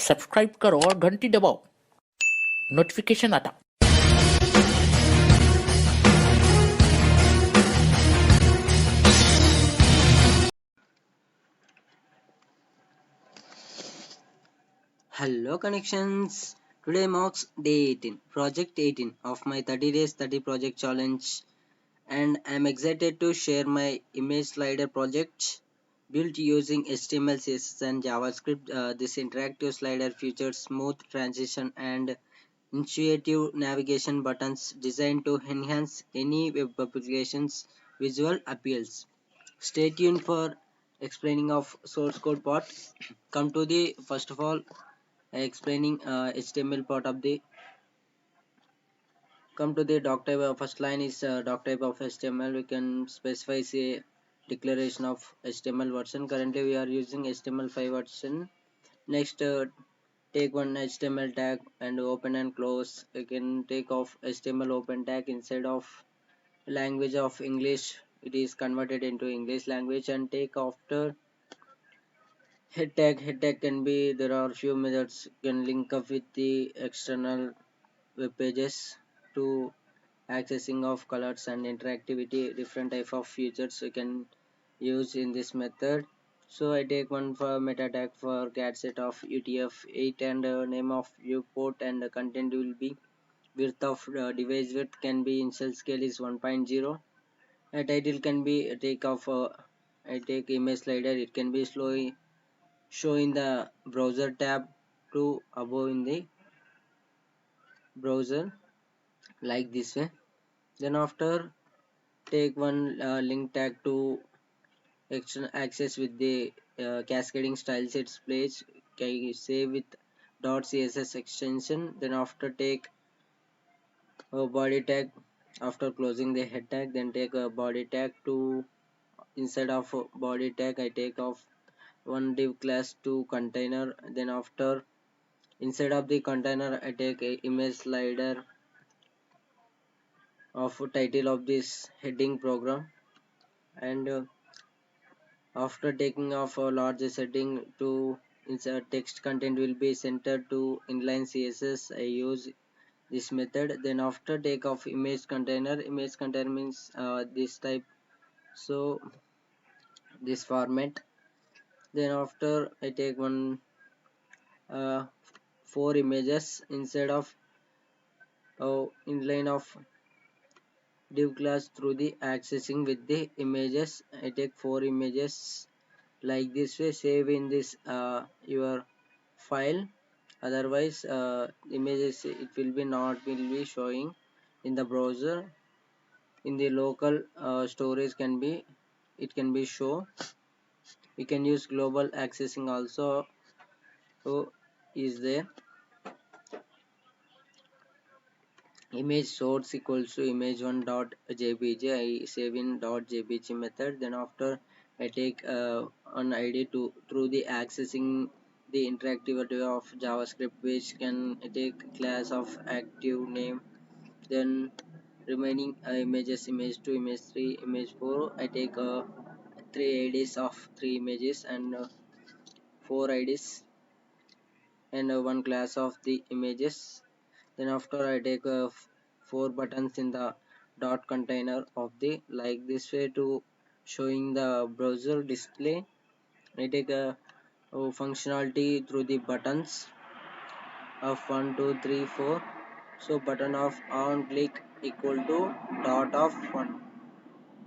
Subscribe करो और घंटी दबाओ, नोटिफिकेशन आता। Hello connections. Today marks day 18, project 18 of my 30 days 30 project challenge, and I'm excited to share my image slider project built using HTML, CSS and JavaScript. This interactive slider features smooth transition and intuitive navigation buttons designed to enhance any web application's visual appeals. Stay tuned for explaining of source code part. Come to the first of all explaining HTML part of the come to the doc type. First line is doc type of HTML. We can specify say declaration of HTML version. Currently we are using HTML5 version. Next take one HTML tag and open and close. You can take off HTML open tag inside of language of English. It is converted into English language, and take after head tag can be, there are few methods can link up with the external web pages to accessing of colors and interactivity. Different type of features you can use in this method. So I take one for meta tag for get set of UTF-8 and name of viewport, and the content will be width of device width can be initial scale is 1.0. A title can be take of I take image slider. It can be slowly show in the browser tab to above in the browser like this way. Then after take one link tag to access with the cascading style sets place. Can save with .css extension. Then after take a body tag after closing the head tag. Then take a body tag to inside of body tag I take off one div class to container. Then after inside of the container I take a image slider of title of this heading program, and after taking off a larger setting to insert text content will be centered to inline CSS. I use this method. Then after take off image container means this type, so this format. Then after I take one uh, 4 images instead of inline of div class through the accessing with the images. I take 4 images like this way. Save in this your file, otherwise images it will be not will be showing in the browser. In the local storage can be, it can be show. You can use global accessing also, so is there. Image source equals to image1 dot jpg. I save in dot jpg method. Then after I take an id to through the accessing the interactivity of JavaScript, which can take class of active name. Then remaining images, image2, image3, image4, I take 3 IDs of 3 images, and 4 IDs, and one class of the images. Then after I take 4 buttons in the dot container of the like this way to showing the browser display. I take a functionality through the buttons of 1 2 3 4. So button of on click equal to dot of 1.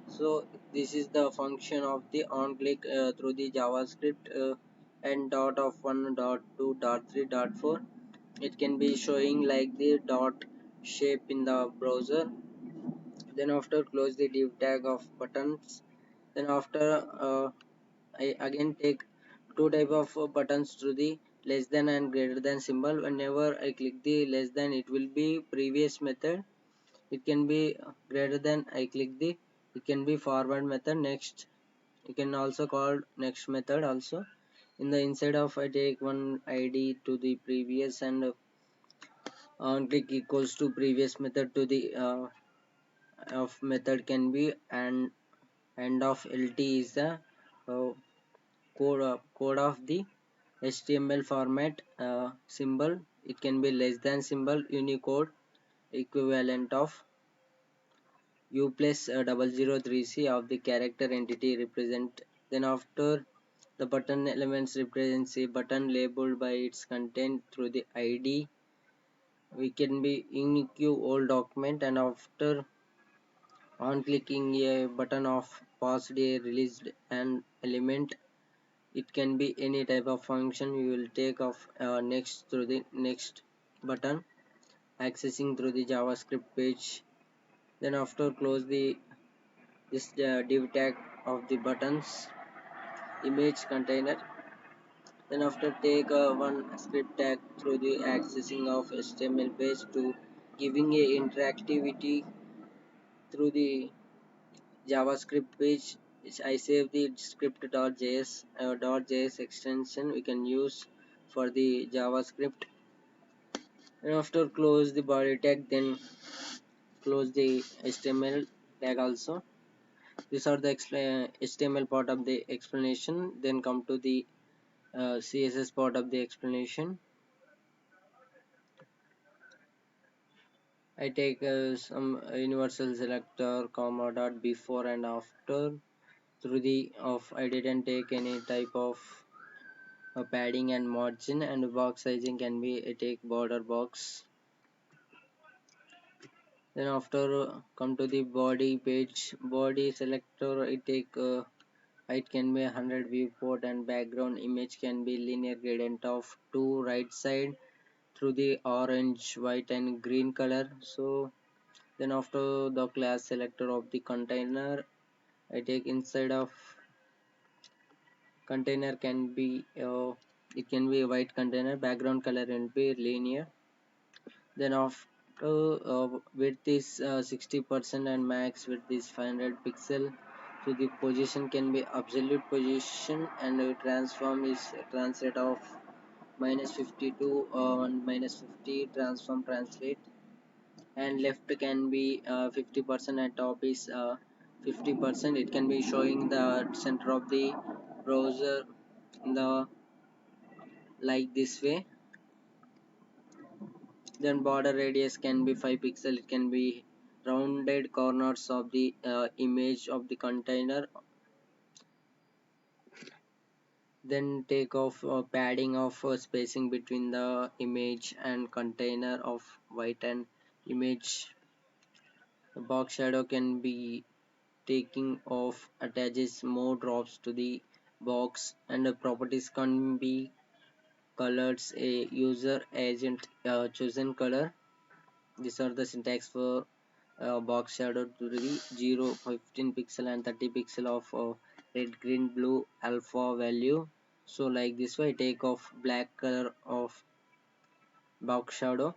So this is the function of the on click through the JavaScript, and dot of 1 dot 2 dot 3 dot 4. It can be showing like the dot shape in the browser. Then after close the div tag of buttons. Then after I again take two type of buttons to the less than and greater than symbol. Whenever I click the less than, it will be previous method. It can be greater than, I click the, it can be forward method. Next, you can also call next method also. In the inside of I take one id to the previous, and on click equals to previous method to the of method can be, and end of lt is the code of the HTML format symbol, it can be less than symbol, Unicode equivalent of U plus 003C of the character entity represent. Then after the button elements represents a button labeled by its content through the ID. We can be in queue all document, and after on clicking a button of passed a released an element. It can be any type of function. We will take off next through the next button accessing through the JavaScript page. Then after close the this div tag of the buttons image container. Then after take one script tag through the accessing of HTML page to giving a interactivity through the JavaScript page. I save the script.js extension we can use for the JavaScript. And after close the body tag, then close the HTML tag also. These are the HTML part of the explanation. Then come to the CSS part of the explanation. I take some universal selector comma dot before and after. Through the of I didn't take any type of padding and margin, and box sizing can be a take border box. Then after come to the body page, body selector I take height can be 100 viewport, and background image can be linear gradient of 2 right side through the orange, white and green color. So then after the class selector of the container, I take inside of container can be it can be a white container, background color will be linear. Then after width is 60% and max width is 500 pixel. So the position can be absolute position, and transform is translate of -50 to 50 transform translate, and left can be 50% and top is 50%. It can be showing the center of the browser in the like this way. Then border radius can be 5 pixel. It can be rounded corners of the image of the container. Then take off padding of spacing between the image and container of white and image. The box shadow can be taking off attaches more drops to the box, and the properties can be colors a user agent chosen color. These are the syntax for box shadow to the 0, 15 pixel and 30 pixel of red, green, blue alpha value. So like this way, take off black color of box shadow.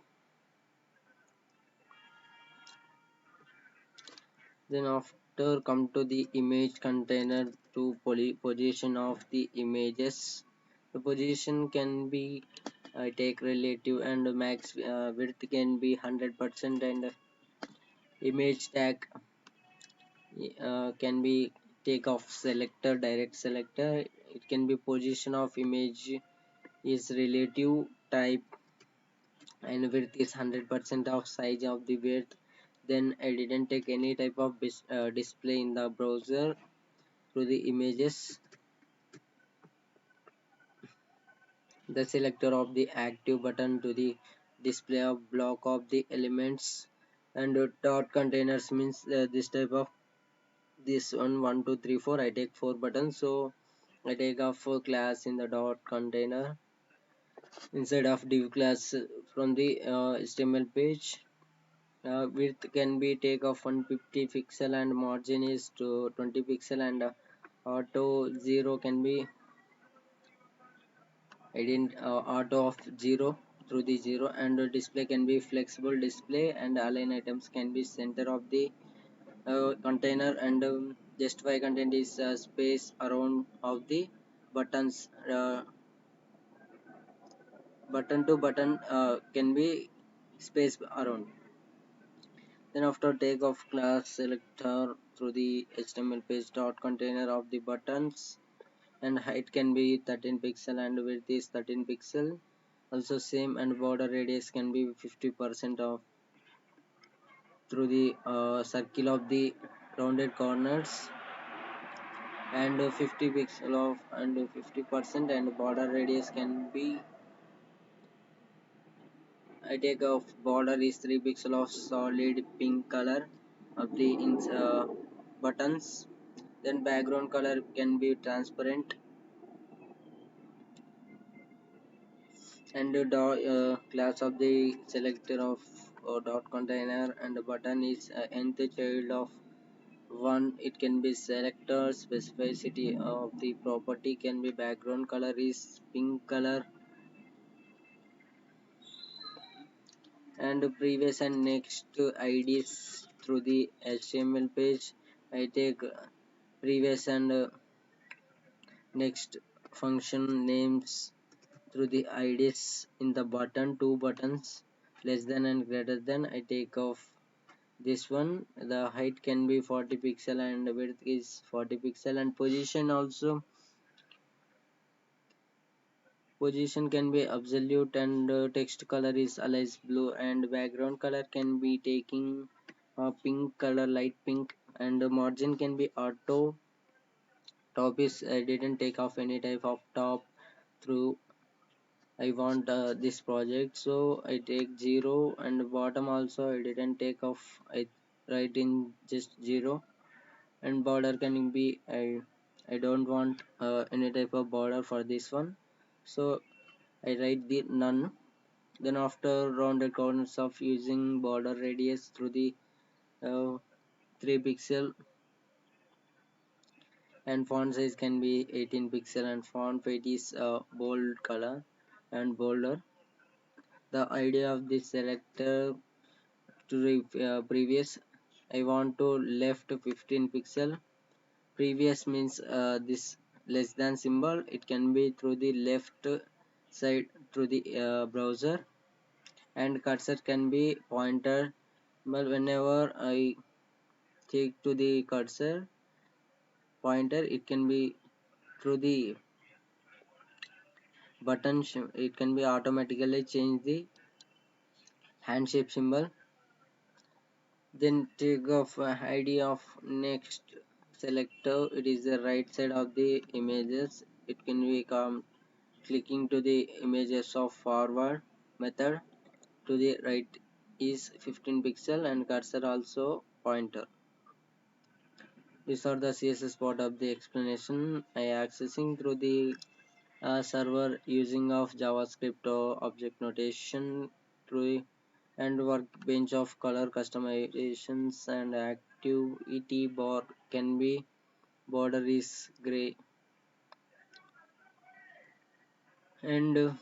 Then after come to the image container to position of the images. The position can be take relative, and max width can be 100%, and image tag can be take off selector, direct selector. It can be position of image is relative type, and width is 100% of size of the width. Then I didn't take any type of display in the browser through the images. The selector of the active button to the display of block of the elements, and dot containers means this type of this one 2 3 4. I take 4 buttons, so I take a 4 class in the dot container inside of div class from the HTML page. Width can be take of 150 pixel, and margin is to 20 pixel, and auto 0 can be auto of 0 through the 0, and display can be flexible display, and align items can be center of the container, and justify content is space around of the buttons. Button to button can be space around. Then after take of class selector through the HTML page dot container of the buttons, and height can be 13 pixel and width is 13 pixel also same, and border radius can be 50% of through the circle of the rounded corners, and 50 pixel of and 50%, and border radius can be, I take of border is 3 pixel of solid pink color of the buttons. Then background color can be transparent, and the class of the selector of dot container, and the button is nth child of 1. It can be selector specificity of the property can be background color is pink color, and previous and next IDs through the HTML page. I take previous and next function names through the IDs in the button, two buttons less than and greater than. I take off this one. The height can be 40 pixel and width is 40 pixel, and position can be absolute, and text color is alias blue, and background color can be taking pink color, light pink, and margin can be auto. Top is I didn't take off any type of top through I want this project, so I take 0, and bottom also I didn't take off, I write in just 0, and border can be I don't want any type of border for this one, so I write the none. Then after rounded corners of using border radius through the uh, 3 pixel, and font size can be 18 pixel, and font weight is bold color and bolder. The idea of this selector to the previous, I want to left 15 pixel. Previous means this less than symbol, it can be through the left side through the browser, and cursor can be pointer, but whenever I take to the cursor pointer, it can be through the button, it can be automatically change the hand shape symbol. Then take off id of next selector, it is the right side of the images, it can be clicking to the images of forward method, to the right is 15 pixel, and cursor also pointer. These are the CSS part of the explanation. I accessing through the server using of JavaScript or object notation through, and workbench of color customizations, and activity bar can be border is gray, and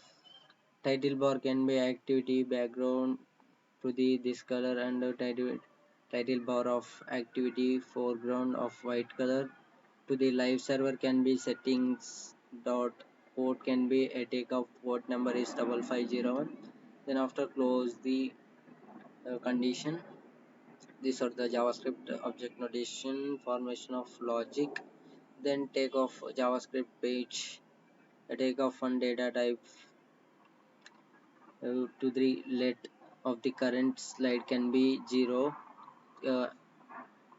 title bar can be activity background to the this color, and title bar of activity foreground of white color. To the live server can be settings dot port can be a take of port number is 5501. Then after close the condition. These are the JavaScript object notation formation of logic. Then take off JavaScript page, a take off one data type to the let of the current slide can be 0. uh,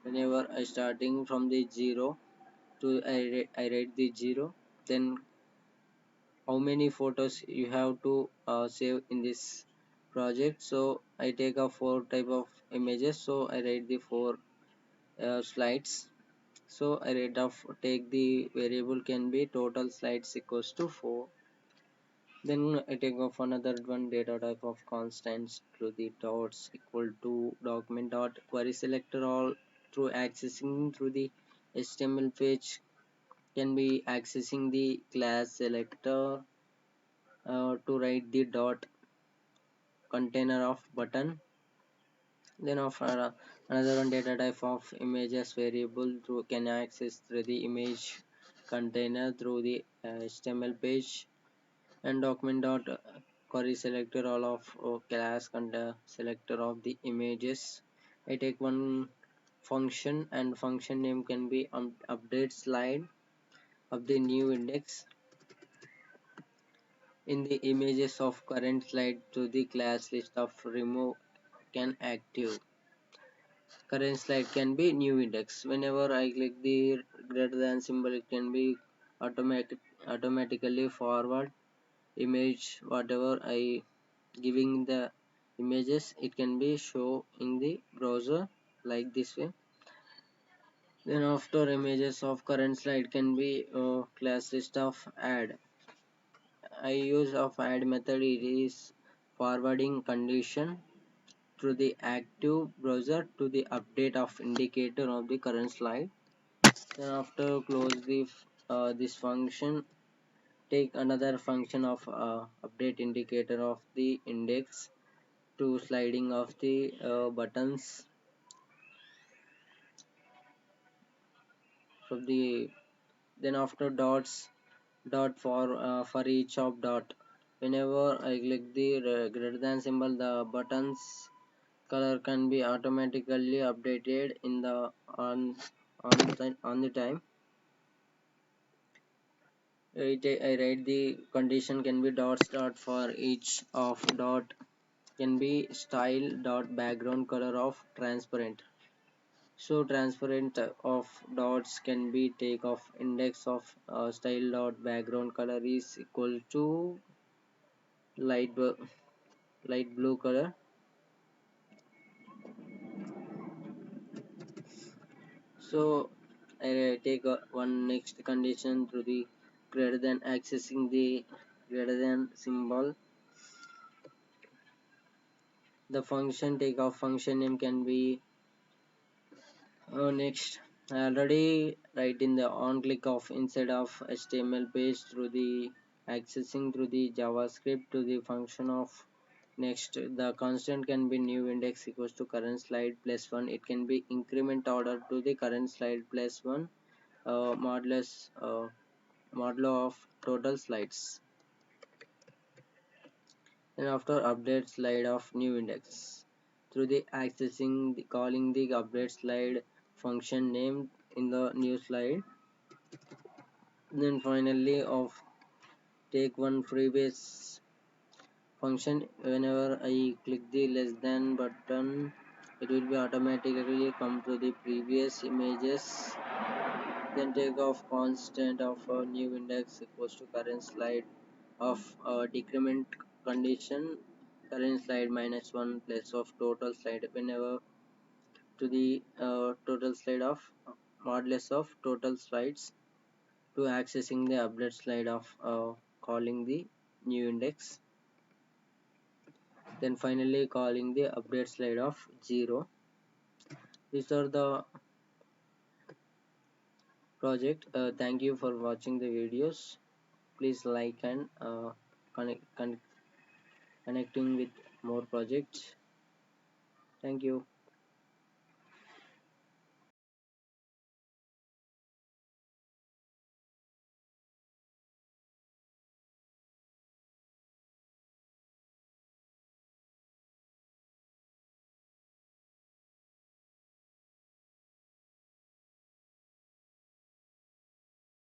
Whenever I starting from the 0 to I write the 0, then how many photos you have to save in this project, so I take a 4 type of images, so I write the 4 slides, so I rate of take the variable can be total slides equals to 4. Then I take off another one data type of constants to the dots equal to document dot query selector, all through accessing through the HTML page can be accessing the class selector to write the dot container of button. Then of another one data type of images variable through can access through the image container through the HTML page, and document dot query selector all of class selector of the images. I take one function, and function name can be update slide, of the new index in the images of current slide to the class list of remove can active. Current slide can be new index. Whenever I click the greater than symbol, it can be automatically forward image whatever I giving the images. It can be show in the browser like this way. Then after images of current slide can be class list of add. I use of add method. It is forwarding condition through the active browser to the update of indicator of the current slide. Then after close the this function, take another function of update indicator of the index to sliding of the buttons from the. Then after dot for each of dot. Whenever I click the greater than symbol, the buttons color can be automatically updated in the on the time. I write the condition can be dot for each of dot can be style dot background color of transparent. So transparent of dots can be take of index of style dot background color is equal to light light blue color. So I take one next condition through the greater than accessing the greater than symbol. The function take of function name can be next. I already write in the on click of inside of HTML page through the accessing through the JavaScript to the function of next. The constant can be new index equals to current slide plus 1. It can be increment order to the current slide plus 1 modulo of total slides. Then after update slide of new index through the accessing the calling the update slide function named in the new slide. Then finally of take one freebase function. Whenever I click the less than button, it will be automatically come to the previous images. Then take off constant of a new index equals to current slide of decrement condition current slide minus 1 plus of total slide whenever to the total slide of modulus of total slides to accessing the update slide of calling the new index. Then finally calling the update slide of 0. These are the project. Thank you for watching the videos. Please like and connecting with more projects. Thank you.